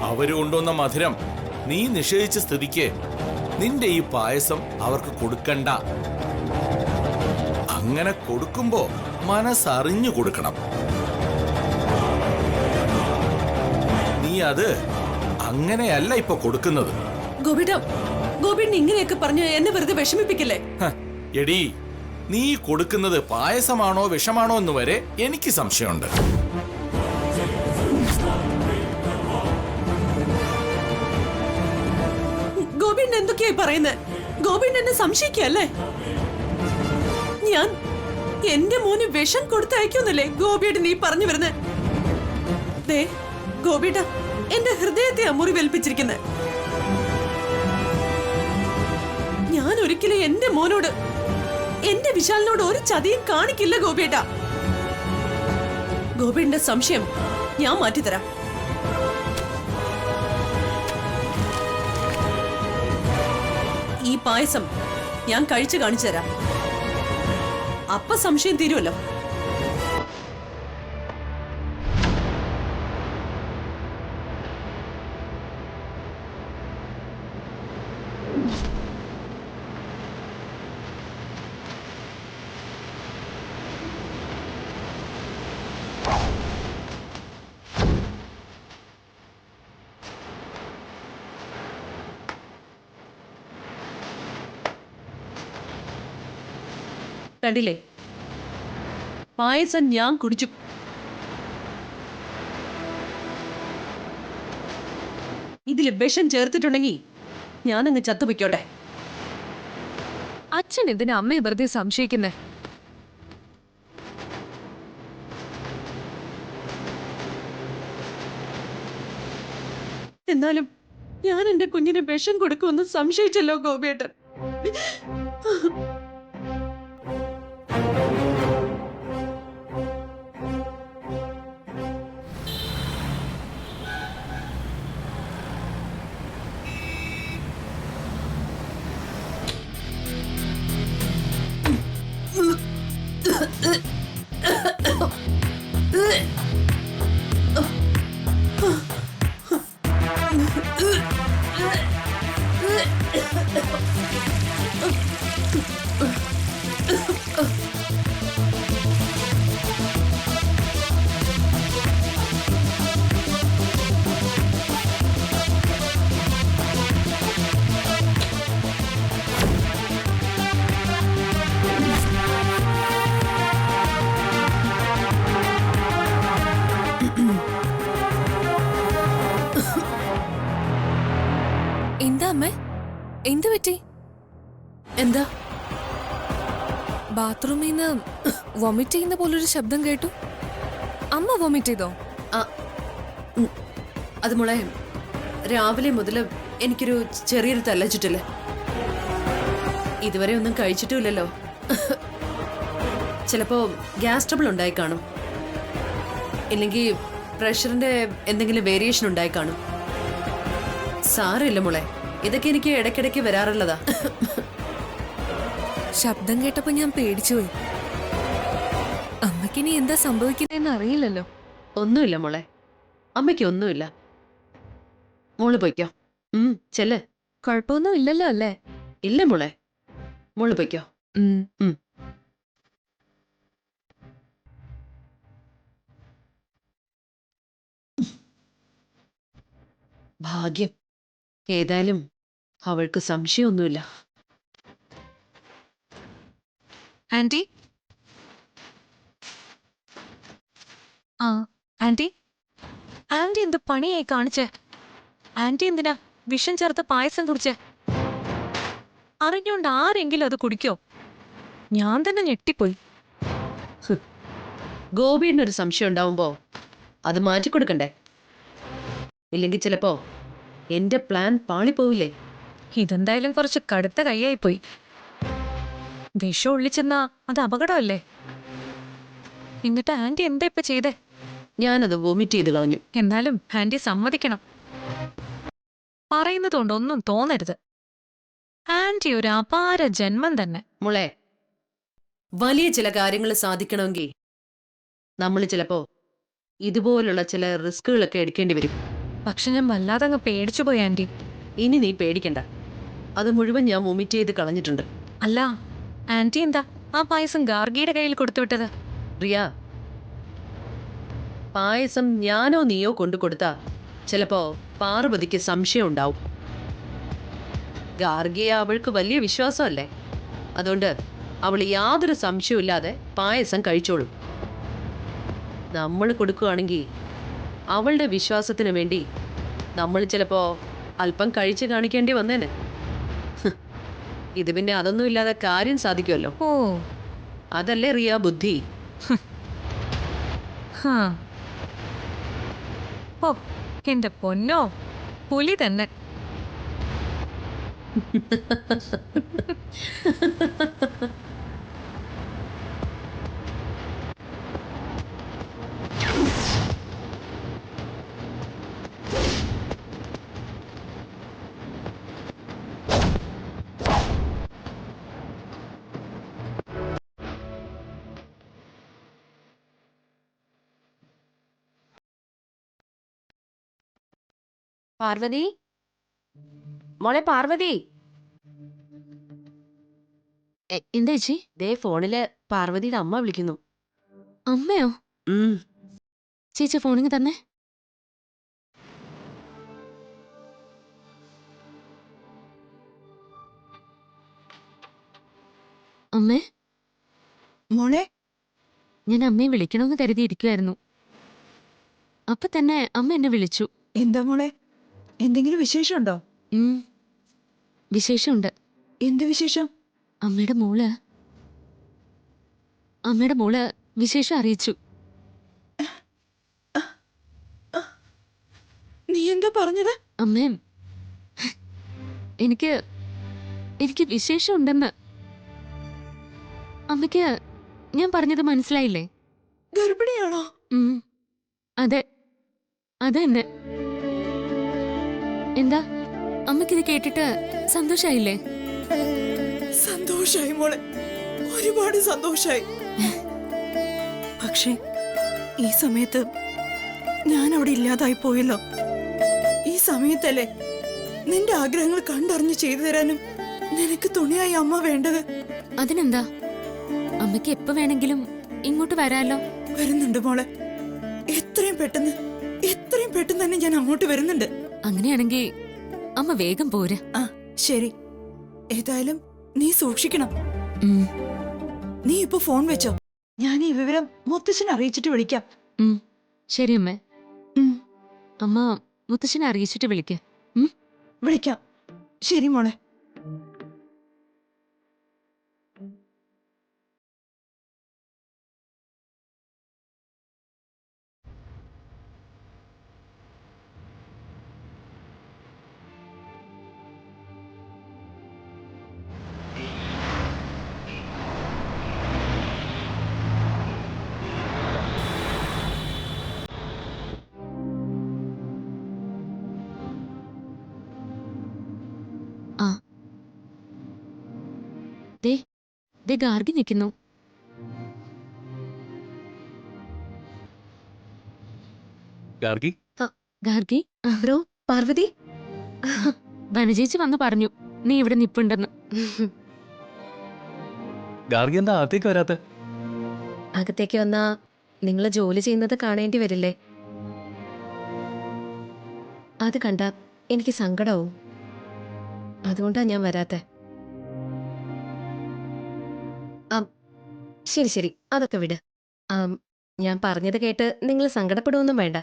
അവര് കൊണ്ടുവന്ന മധുരം നീ നിഷേധിച്ച സ്ഥിതിക്ക് നിന്റെ ഈ പായസം അവർക്ക് കൊടുക്കണ്ട. അങ്ങനെ കൊടുക്കുമ്പോ മനസ്സറിഞ്ഞു കൊടുക്കണം. നീ അത് അങ്ങനെയല്ല ഇപ്പൊ കൊടുക്കുന്നത്. ഗോപിൻ ഇങ്ങനെയൊക്കെ പറഞ്ഞ് എന്നെ വെറുതെ വിഷമിപ്പിക്കില്ലേ? എടീ, നീ കൊടുക്കുന്നത് പായസമാണോ വിഷമാണോ എന്ന് വരെ എനിക്ക് സംശയമുണ്ട്. ഗോപിൻ എന്തൊക്കെയായി പറയുന്നത്? ഗോപിൻ എന്നെ സംശയിക്കല്ലേ? ഞാൻ എന്റെ മോന് വിഷം കൊടുത്തയക്കുന്നല്ലേ ഗോപിയുടെ നീ പറഞ്ഞു വരുന്നത്? ഗോപിയുടെ എന്റെ ഹൃദയത്തെ മുറിവേൽപ്പിച്ചിരിക്കുന്നത്. ഞാൻ ഒരിക്കലും എന്റെ മോനോട്, എന്റെ വിശാലിനോട് ഒരു ചതിയും കാണിക്കില്ല ഗോപിയേട്ടാ. ഗോപിയുടെ സംശയം ഞാൻ മാറ്റിത്തരാം. ഈ പായസം ഞാൻ കഴിച്ചു കാണിച്ചു തരാം. അപ്പ സംശയം തീരുമല്ലോ. കണ്ടില്ലേ, പായസം ഞാൻ കുടിച്ചു. ഇതില് വിഷം ചേർത്തിട്ടുണ്ടെങ്കിൽ ഞാനങ്ങ് ചത്തുപൊയ്ക്കോട്ടെ. അച്ഛൻ എന്തിനാ അമ്മയെ വെറുതെ സംശയിക്കുന്നേ? എന്നാലും ഞാൻ എന്റെ കുഞ്ഞിന് വിഷം കൊടുക്കുമെന്ന് സംശയിച്ചല്ലോ ഗോപിയേട്ടൻ. എന്താ അമ്മേ, എന്ത് പറ്റി? എന്താ? ബാത്റൂമിൽ നിന്ന് വൊമിറ്റ് ചെയ്യുന്ന പോലൊരു ശബ്ദം കേട്ടു. അമ്മ വൊമിറ്റ് ചെയ്തോ? അത് മോളെ, രാവിലെ മുതൽ എനിക്കൊരു ചെറിയൊരു തല്ലച്ചിട്ടില്ല. ഇതുവരെ ഒന്നും കഴിച്ചിട്ടുമില്ലല്ലോ. ചിലപ്പോ ഗ്യാസ് ട്രബിൾ ഉണ്ടായി കാണും, ഇല്ലെങ്കിൽ പ്രഷറിന്റെ എന്തെങ്കിലും വേരിയേഷൻ ഉണ്ടായി കാണും. സാരമില്ല മോളെ, ഇതൊക്കെ എനിക്ക് ഇടയ്ക്കിടയ്ക്ക് വരാറുള്ളതാ. ശബ്ദം കേട്ടപ്പോ ഞാൻ പേടിച്ചുപോയി. അമ്മയ്ക്കിനി എന്താ സംഭവിക്കുന്നതെന്ന് അറിയില്ലല്ലോ. ഒന്നുമില്ല മോളെ, അമ്മയ്ക്ക് ഒന്നുമില്ല. മോള് പൊയ്ക്കോ. ചെല്ല്. കുഴപ്പമൊന്നും ഇല്ലല്ലോ അല്ലേ? ഇല്ല മോളെ, മോള് പൊയ്ക്കോ. ഭാഗ്യം, ഏതായാലും അവൾക്ക് സംശയമൊന്നുമില്ല. ആന്റി, ആന്റി, ആന്റി എന്ത് പണിയായി കാണിച്ചേ? ആന്റി എന്തിനാ വിഷം ചേർത്ത് പായസം കുടിച്ചേ? അറിഞ്ഞോണ്ട് ആരെങ്കിലും അത് കുടിക്കോ? ഞാൻ തന്നെ ഞെട്ടിപ്പോയി. ഗോപിന്നൊരു സംശയം ഉണ്ടാവുമ്പോ അത് മാറ്റിക്കൊടുക്കണ്ടേ? ഇല്ലെങ്കിൽ ചിലപ്പോ എന്റെ പ്ലാൻ പാളിപ്പോവില്ലേ? ഇതെന്തായാലും കുറച്ച് കടുത്ത കൈയായിപ്പോയി. വിഷം ഒളിച്ചെന്നാ അത് അപകടമല്ലേ? എന്നിട്ട് ആന്റി എന്താ ഇപ്പൊ ചെയ്തേ? ഞാനത് വോമിറ്റ് ചെയ്ത് കളഞ്ഞു. എന്നാലും ആന്റി സമ്മതിക്കണം. പറയുന്നതുകൊണ്ട് ഒന്നും തോന്നരുത്. ആന്റി ഒരു അപാര ജന്മം തന്നെ. മോളെ, വലിയ ചില കാര്യങ്ങൾ സാധിക്കണമെങ്കിൽ നമ്മൾ ചിലപ്പോ ഇതുപോലുള്ള ചില റിസ്കുകളൊക്കെ എടുക്കേണ്ടി വരും. പക്ഷെ ഞാൻ വല്ലാതെ അങ്ങ് പേടിച്ചു പോയി ആന്റി. ഇനി നീ പേടിക്കണ്ട, അത് മുഴുവൻ ഞാൻ വൊമിറ്റ് ചെയ്ത് കളഞ്ഞിട്ടുണ്ട്. അല്ല ആന്റി എന്താ ആ പായസം ഗാർഗിയുടെ കയ്യിൽ കൊടുത്തുവിട്ടത്? റിയ, പായസം ഞാനോ നീയോ കൊണ്ടു കൊടുത്താ ചിലപ്പോ പാർവതിക്ക് സംശയം ഉണ്ടാവും. ഗാർഗിയെ അവൾക്ക് വലിയ വിശ്വാസമല്ലേ, അതുകൊണ്ട് അവൾ യാതൊരു സംശയവും ഇല്ലാതെ പായസം കഴിച്ചോളും. നമ്മൾ കൊടുക്കുകയാണെങ്കിൽ അവളുടെ വിശ്വാസത്തിന് വേണ്ടി നമ്മൾ ചിലപ്പോ അല്പം കഴിച്ച് കാണിക്കേണ്ടി വന്നേനെ. ഇത് പിന്നെ അതൊന്നും ഇല്ലാതെ കാര്യം സാധിക്കുമല്ലോ. ഓ അതല്ലേ റിയ ബുദ്ധി. ഹാ. ഓ എന്റെ പൊന്നോ, പുലി തന്നെ. പാർവതി, മോളെ പാർവതി. എന്താ ചേച്ചി? ദേ ഫോണില് പാർവതിയുടെ അമ്മ വിളിക്കുന്നു. അമ്മയോ? ചേച്ചി ഫോണിങ് തന്നെ. അമ്മേ, മോളെ, ഞാൻ അമ്മയെ വിളിക്കണമെന്ന് കരുതിയിരിക്കുമായിരുന്നു. അപ്പൊ തന്നെ അമ്മ എന്നെ വിളിച്ചു. എന്താ മോളെ, എന്തെങ്കിലും വിശേഷമുണ്ടോ? വിശേഷമുണ്ട്. എന്ത് വിശേഷം? അമ്മയുടെ മോള് വിശേഷം അറിയിച്ചു. നീ എന്താ പറഞ്ഞത്? അമ്മേ, എനിക്ക് വിശേഷമുണ്ടെന്ന്. അമ്മയ്ക്ക് ഞാൻ പറഞ്ഞത് മനസ്സിലായില്ലേ? ഗർഭിണിയാണോ? അതെ, അതെന്നെ. എന്താ അമ്മയ്ക്കിത് കേട്ടിട്ട് സന്തോഷായില്ലേ? സന്തോഷായി മോളെ, ഒരുപാട് സന്തോഷായി. പക്ഷേ ഈ സമയത്ത് ഞാൻ അവിടെ ഇല്ലാതായി പോയല്ലോ. ഈ സമയത്തല്ലേ നിന്റെ ആഗ്രഹങ്ങൾ കണ്ടറിഞ്ഞ് ചെയ്തു തരാനും നിനക്ക് തുണയായി അമ്മ വേണ്ടത്. അതിനെന്താ, അമ്മയ്ക്ക് എപ്പോ വേണമെങ്കിലും ഇങ്ങോട്ട് വരാലോ. വരുന്നുണ്ട് മോളെ, എത്രയും പെട്ടെന്ന് തന്നെ ഞാൻ അങ്ങോട്ട് വരുന്നുണ്ട്. അങ്ങനെയാണെങ്കിൽ അമ്മ വേഗം പോര്. ആ ശരി, ഏതായാലും നീ സൂക്ഷിക്കണം. നീ ഇപ്പൊ ഫോൺ വെച്ചോ, ഞാൻ ഈ വിവരം മുത്തച്ഛനെ അറിയിച്ചിട്ട് വിളിക്കാം. ശരി അമ്മേ. അമ്മ മുത്തശ്ശനെ അറിയിച്ചിട്ട് വിളിക്ക. വിളിക്കാം. ശരി മോളെ. ആ ദേ ഗാർഗി നിൽക്കുന്നു. ഗാർഗി, ഗാർഗി, ബ്രോ, പാർവതി. വനജേച്ചി വന്ന് പറഞ്ഞു നീ ഇവിടെ നിപ്പുണ്ടെന്ന്. ഗാർഗി എന്താ അകത്തേക്ക് വരാത്ത? അകത്തേക്ക് വന്നാ നിങ്ങൾ ജോലി ചെയ്യുന്നത് കാണേണ്ടി വരില്ലേ? അത് കണ്ട എനിക്ക് സങ്കടവും. അതുകൊണ്ടാ ഞാൻ വരാത്തെ. ശരി, അതൊക്കെ വിട്. ഞാൻ പറഞ്ഞത് കേട്ട് നിങ്ങൾ സങ്കടപ്പെടുവൊന്നും വേണ്ട.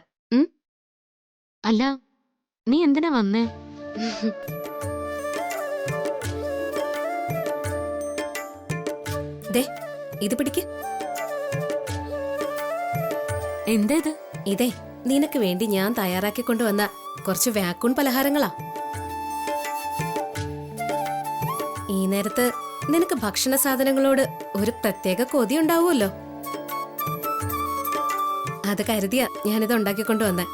അല്ല, നീ എന്തിനാ വന്നേ? ദേ, ഇത് പിടിക്ക്. എന്താ ഇത്? ഇതേ നിനക്ക് വേണ്ടി ഞാൻ തയ്യാറാക്കി കൊണ്ടുവന്ന കുറച്ച് വാക്കൂൺ പലഹാരങ്ങളാ. ഈ നേരത്ത് നിനക്ക് ഭക്ഷണ സാധനങ്ങളോട് ഒരു പ്രത്യേക കൊതി ഉണ്ടാവുമല്ലോ. അത് കരുതിയാ ഞാനിത് ഉണ്ടാക്കിക്കൊണ്ടുവന്നേ.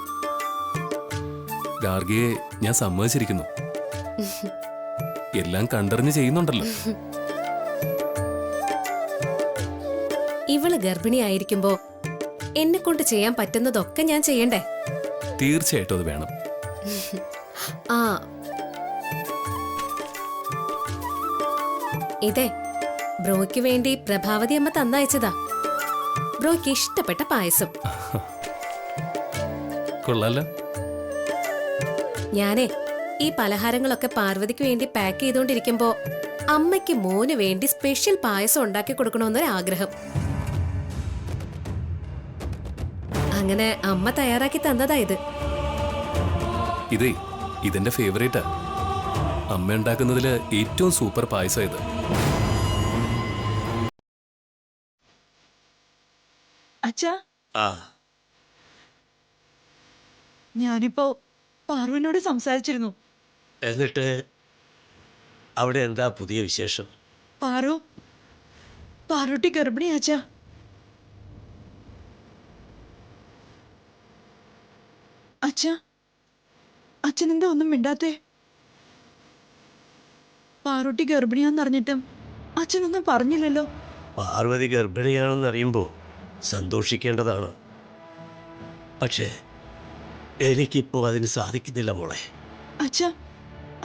ഗാർഗിയെ ഞാൻ സമ്മതിച്ചിരിക്കുന്നു. എല്ലാം കണ്ടറിഞ്ഞ് ചെയ്യുന്നുണ്ടല്ലോ. ഇവള് ഗർഭിണിയായിരിക്കുമ്പോ എന്നെ കൊണ്ട് ചെയ്യാൻ പറ്റുന്നതൊക്കെ ഞാൻ ചെയ്യണ്ടേ? തീർച്ചയായിട്ടും അത് വേണം. ആ ഇതേ ബ്രോയ്ക്ക് വേണ്ടി പ്രഭാവതി അമ്മ തന്നയച്ചതാ. ബ്രോയ്ക്ക് ഇഷ്ടപ്പെട്ട പായസം. കൊള്ളാലോ. ഞാനേ ഈ പലഹാരങ്ങളൊക്കെ പാർവതിക്ക് വേണ്ടി പാക്ക് ചെയ്തോണ്ടിരിക്കുമ്പോ അമ്മയ്ക്ക് മോന് വേണ്ടി സ്പെഷ്യൽ പായസം ഉണ്ടാക്കി കൊടുക്കണമെന്നൊരാഗ്രഹം. അങ്ങനെ അമ്മ തയ്യാറാക്കി തന്നതാ ഇത്. ഇതേ ഇതെന്റെ ഫേവറേറ്റാ. അമ്മ ഉണ്ടാക്കുന്നതില് ഏറ്റവും സൂപ്പർ പായസം ഇത്. അച്ഛാ, ആ ഞാനിപ്പോ പാർവനോട് സംസാരിച്ചിരുന്നു. എന്നിട്ട് അവിടെ എന്താ പുതിയ വിശേഷം? പാറുട്ടി ഗർഭിണിയാ അച്ഛാ. അച്ഛാ, അച്ഛനെന്താ ഒന്നും മിണ്ടാത്തേ? പാറുട്ടി ഗർഭിണിയാന്നറിഞ്ഞിട്ടും അച്ഛനൊന്നും പറഞ്ഞില്ലല്ലോ. പാർവതി ഗർഭിണിയാണെന്ന് അറിയുമ്പോൾ സന്തോഷിക്കേണ്ടതാണ്. പക്ഷേ എനിക്കിപ്പോൾ അതിന് സാധിക്കുന്നില്ല മോളെ.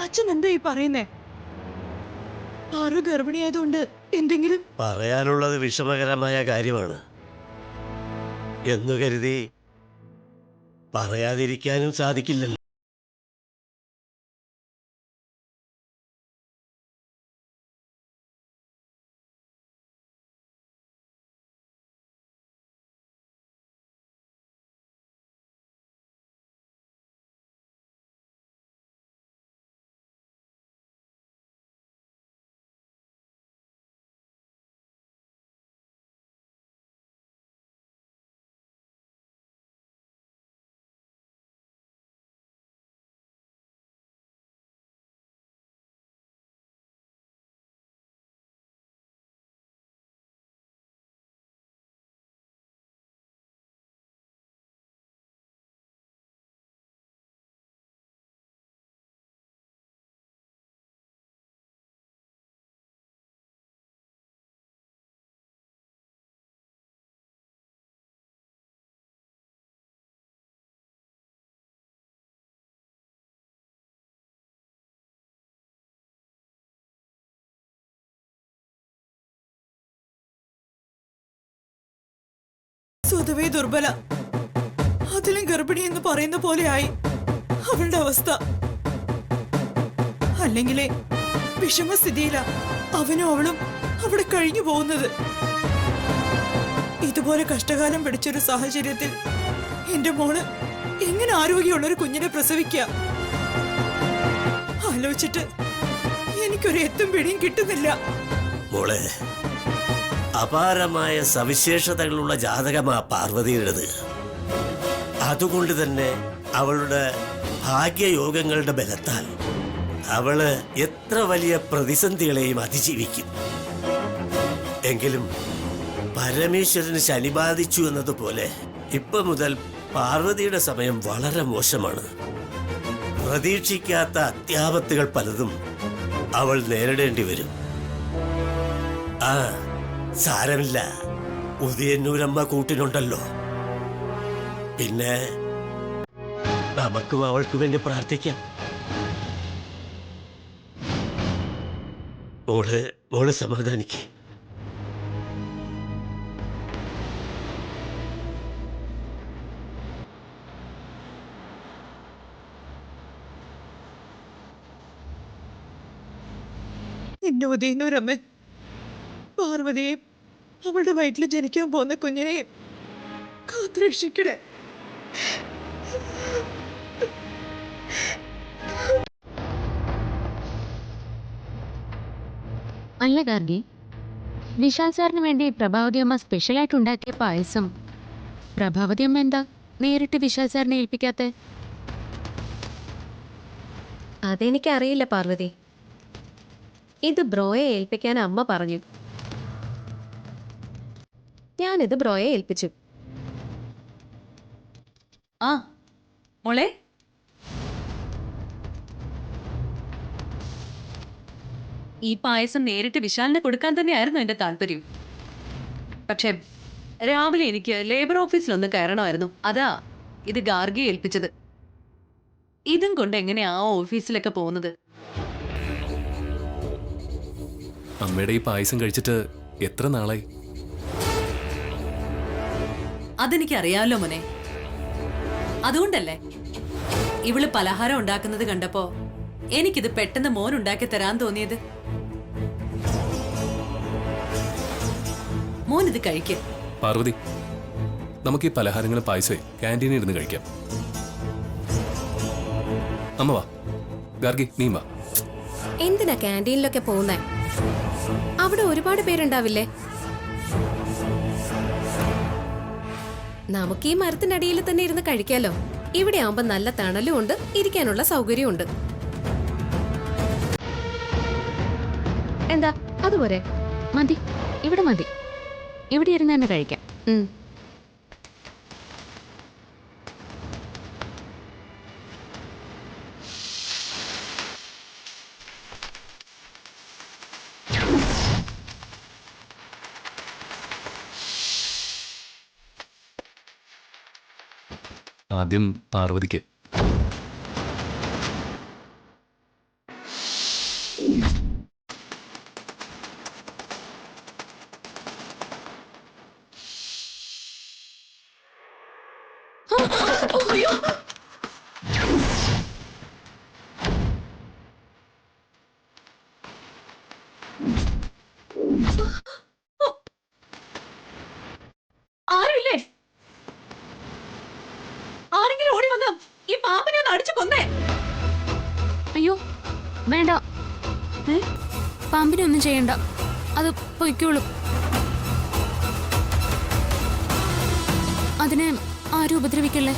അച്ഛൻ എന്താ ഈ പറയുന്നേ? പാറു ഗർഭിണിയായതുകൊണ്ട് എന്തെങ്കിലും? പറയാനുള്ളത് വിഷമകരമായ കാര്യമാണ് എന്ന് കരുതി പറയാതിരിക്കാനും സാധിക്കില്ലല്ലോ. സ്വതവേ ദുർബല, അതിലും ഗർഭിണി എന്ന് പറയുന്ന പോലെ ആയി അവളുടെ അവസ്ഥ. അല്ലെങ്കിലേ വിഷമസ്ഥിതിയില അവനും അവളും അവിടെ കഴിഞ്ഞു പോകുന്നത്. ഇതുപോലെ കഷ്ടകാലം പിടിച്ചൊരു സാഹചര്യത്തിൽ എന്റെ മോള് എങ്ങനെ ആരോഗ്യമുള്ളൊരു കുഞ്ഞിനെ പ്രസവിക്കുക? ആലോചിച്ചിട്ട് എനിക്കൊരു എത്തും പിടിയും കിട്ടുന്നില്ല. മോളെ, അപാരമായ സവിശേഷതകളുള്ള ജാതകമാ പാർവതിയുടേത്. അതുകൊണ്ട് തന്നെ അവളുടെ ഭാഗ്യയോഗങ്ങളുടെ ബലത്താൽ അവള് എത്ര വലിയ പ്രതിസന്ധികളെയും അതിജീവിക്കും. എങ്കിലും പരമേശ്വരന് ശനി ബാധിച്ചു എന്നതുപോലെ ഇപ്പൊ മുതൽ പാർവതിയുടെ സമയം വളരെ മോശമാണ്. പ്രതീക്ഷിക്കാത്ത അത്യാപത്തുകൾ പലതും അവൾ നേരിടേണ്ടി വരും. ആ സാരമില്ല, ഉദയന്നൂരമ്മ കൂട്ടിനുണ്ടല്ലോ. പിന്നെ നമുക്കും അവൾക്ക് വേണ്ടി പ്രാർത്ഥിക്കാം. മോള് സമാധാനിക്ക്. എന്നെ ഉദയുന്നൂരമ്മ പാർവതിയെയും അവളുടെ വയറ്റിൽ ജനിക്കാൻ പോകുന്ന കുഞ്ഞിനെയും കാത്തുരക്ഷിക്കണേ. അല്ല ഗാർഗി, വിശാൽ സാറിന് വേണ്ടി പ്രഭാവതി അമ്മ സ്പെഷ്യലായിട്ട് ഉണ്ടാക്കിയ പായസം പ്രഭാവതി അമ്മ എന്താ നേരിട്ട് വിശാൽ സാറിനെ ഏൽപ്പിക്കാത്തെ? അതെനിക്കറിയില്ല പാർവതി. ഇത് ബ്രോയെ ഏൽപ്പിക്കാൻ അമ്മ പറഞ്ഞു. ഞാനിത് ബ്രോയെ ഏൽപ്പിച്ചു. ആ മോളെ, ഈ പായസം നേരിട്ട് വിശാലിന് കൊടുക്കാൻ തന്നെയായിരുന്നു എൻ്റെ താല്പര്യം. പക്ഷെ രാവിലെ എനിക്ക് ലേബർ ഓഫീസിലൊന്ന് കയറണമായിരുന്നു. അതാ ഇത് ഗാർഗിയെ ഏൽപ്പിച്ചത്. ഇതും കൊണ്ട് എങ്ങനെയാ ആ ഓഫീസിലൊക്കെ പോകുന്നത്? അമ്മയുടെ ഈ പായസം കഴിച്ചിട്ട് എത്ര നാളായി? അതെനിക്കറിയാമല്ലോ മോനെ. അതുകൊണ്ടല്ലേ ഇവള് പലഹാരം ഉണ്ടാക്കുന്നത് കണ്ടപ്പോ എനിക്കിത് പെട്ടെന്ന് മോൻ ഉണ്ടാക്കി തരാൻ തോന്നിയത്. മോൻ ഇത് കഴിക്ക്. പാർവതി, നമുക്ക് ഈ പലഹാരങ്ങളും പായസമേ ക്യാൻറ്റീനിൽ ഇരുന്ന് കഴിക്കാം. അമ്മ വാ, ഗാർഗി നീ വാ. എന്തിനാ ക്യാൻറ്റീനിലൊക്കെ പോകുന്നേ? അവിടെ ഒരുപാട് പേരുണ്ടാവില്ലേ? നമുക്ക് ഈ മരത്തിനടിയിൽ തന്നെ ഇരുന്ന് കഴിക്കാലോ. ഇവിടെ ആവുമ്പോ നല്ല തണലും ഉണ്ട്, ഇരിക്കാനുള്ള സൗകര്യവും ഉണ്ട്. എന്താ അതുപോലെ? മതി, ഇവിടെ മതി. ഇവിടെ ഇരുന്ന് തന്നെ കഴിക്കാം. ആദ്യം പാർവതിക്ക്. ആരുമില്ലേ? ആരെങ്കിലും ഓടി വന്ന് ഈ പാമ്പിനെ ഒന്ന് അടിച്ചു കൊന്നേ. അയ്യോ വേണ്ട, പാമ്പിനെ ഒന്നും ചെയ്യണ്ട, അത് പൊയ്ക്കോളൂ. അതിനെ ആരും ഉപദ്രവിക്കല്ലേ.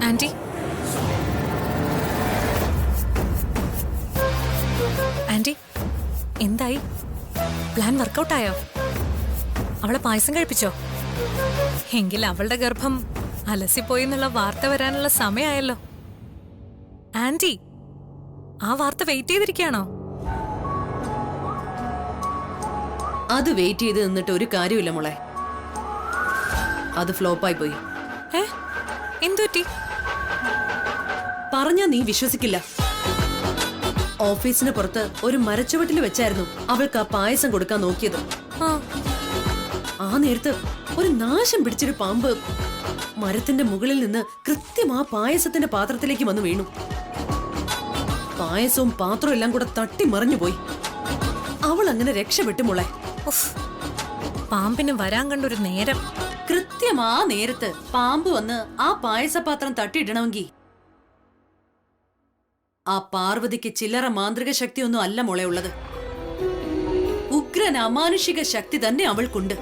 ആന്റി, ആന്റി എന്തായി? പ്ലാൻ വർക്കൗട്ടായോ? അവളെ പായസം കഴിപ്പിച്ചോ? എങ്കിൽ അവളുടെ ഗർഭം അലസിപ്പോയി എന്നുള്ള വാർത്ത വരാനുള്ള സമയമായല്ലോ. ആന്റി, ആ വാർത്ത വെയിറ്റ് ചെയ്തിരിക്കുകയാണോ? അത് വെയിറ്റ് ചെയ്ത് നിന്നിട്ട് ഒരു കാര്യമില്ല മോളെ. അത് ഫ്ലോപ്പായി പോയി. എന്തുപറ്റി? പറഞ്ഞാ നീ വിശ്വസിക്കില്ല. ഓഫീസിന് പുറത്ത് ഒരു മരച്ചുവട്ടിൽ വെച്ചായിരുന്നു അവൾക്ക് ആ പായസം കൊടുക്കാൻ നോക്കിയത്. ആ നേരത്ത് ഒരു നാശം പിടിച്ചൊരു പാമ്പ് മരത്തിന്റെ മുകളിൽ നിന്ന് കൃത്യം ആ പായസത്തിന്റെ പാത്രത്തിലേക്ക് വന്ന് വീണു. പായസവും പാത്രവും എല്ലാം കൂടെ തട്ടി മറിഞ്ഞുപോയി. അവൾ അങ്ങനെ രക്ഷപ്പെട്ടു മോളെ. പാമ്പിന് വരാൻ കണ്ടൊരു നേരം. കൃത്യം ആ നേരത്ത് പാമ്പ് വന്ന് ആ പായസപാത്രം തട്ടിയിടണമെങ്കിൽ ആ പാർവതിക്ക് ചില്ലറ മാന്ത്രിക ശക്തിയൊന്നും അല്ല മോളെ ഉള്ളത്. ഉഗ്രൻ അമാനുഷിക ശക്തി തന്നെ അവൾക്കുണ്ട്.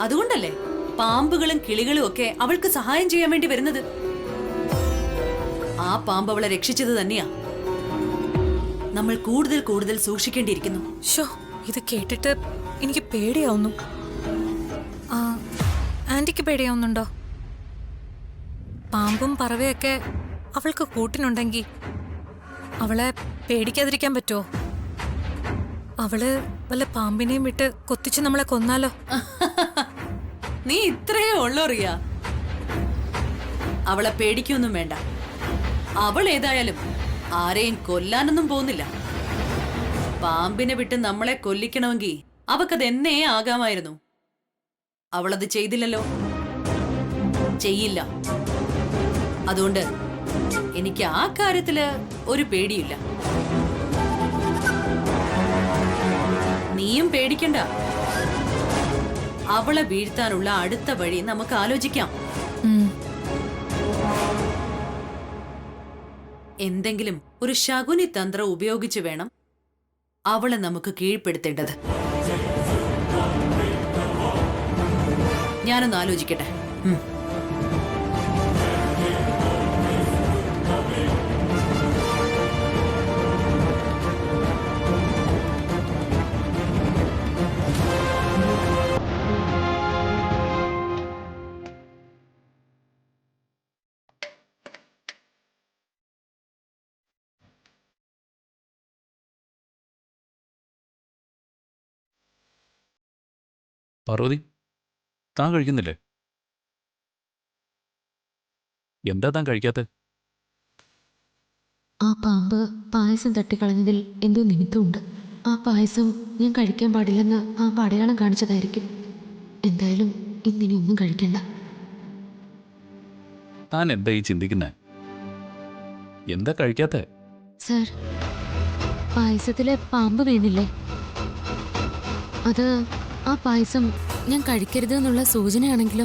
അതുകൊണ്ടല്ലേ പാമ്പുകളും കിളികളും ഒക്കെ അവൾക്ക് സഹായം ചെയ്യാൻ വേണ്ടി വരുന്നത്. ആ പാമ്പ് അവളെ രക്ഷിച്ചത് തന്നെയാ. നമ്മൾ കൂടുതൽ കൂടുതൽ സൂക്ഷിക്കേണ്ടിയിരിക്കുന്നു. ഷോ, ഇത് കേട്ടിട്ട് എനിക്ക് പേടിയാവുന്നു. ആന്റിക്ക് പേടിയാവുന്നുണ്ടോ? പാമ്പും പറവയൊക്കെ അവൾക്ക് കൂട്ടിനുണ്ടെങ്കിൽ അവളെ പേടിക്കാതിരിക്കാൻ പറ്റുമോ? അവള് വല്ല പാമ്പിനെയും വിട്ട് കൊത്തിച്ച് നമ്മളെ കൊന്നാലോ? നീ ഇത്രയേ ഉള്ളൂ റിയ. അവളെ പേടിക്കൊന്നും വേണ്ട. അവൾ ഏതായാലും ആരെയും കൊല്ലാനൊന്നും പോകുന്നില്ല. പാമ്പിനെ വിട്ട് നമ്മളെ കൊല്ലിക്കണമെങ്കിൽ അവക്കത് എന്നേ ആകാമായിരുന്നു. അവളത് ചെയ്തില്ലല്ലോ, ചെയ്യില്ല. അതുകൊണ്ട് എനിക്ക് ആ കാര്യത്തില് ഒരു പേടിയില്ല. നീയും പേടിക്കണ്ട. അവളെ വീഴ്ത്താനുള്ള അടുത്ത വഴി നമുക്ക് ആലോചിക്കാം. എന്തെങ്കിലും ഒരു ശകുനി തന്ത്രം ഉപയോഗിച്ച് വേണം അവളെ നമുക്ക് കീഴ്പ്പെടുത്തേണ്ടത്. ഞാനൊന്ന് ആലോചിക്കട്ടെ. പാർവതി, താൻ കഴിക്കുന്നില്ലേ? എന്താ താൻ കഴിക്കാത്ത? ആ പാമ്പ് പായസം തട്ടിക്കളഞ്ഞതിൽ എന്തോ നിമിത്തമുണ്ട്. ആ പായസം ഞാൻ കഴിക്കാൻ പാടില്ലെന്ന് പാമ്പ് അടയാളം കാണിച്ചതായിരിക്കും. എന്തായാലും ഇന്നിനി ഒന്നും കഴിക്കണ്ട. താൻ എന്താ ഈ ചിന്തിക്കുന്നേ? എന്താ കഴിക്കാത്ത? സർ, പായസത്തിലെ പാമ്പ് വീണില്ലേ, അത് ആ പായസം ഞാൻ കഴിക്കരുത് എന്നുള്ള സൂചനയാണെങ്കിലോ?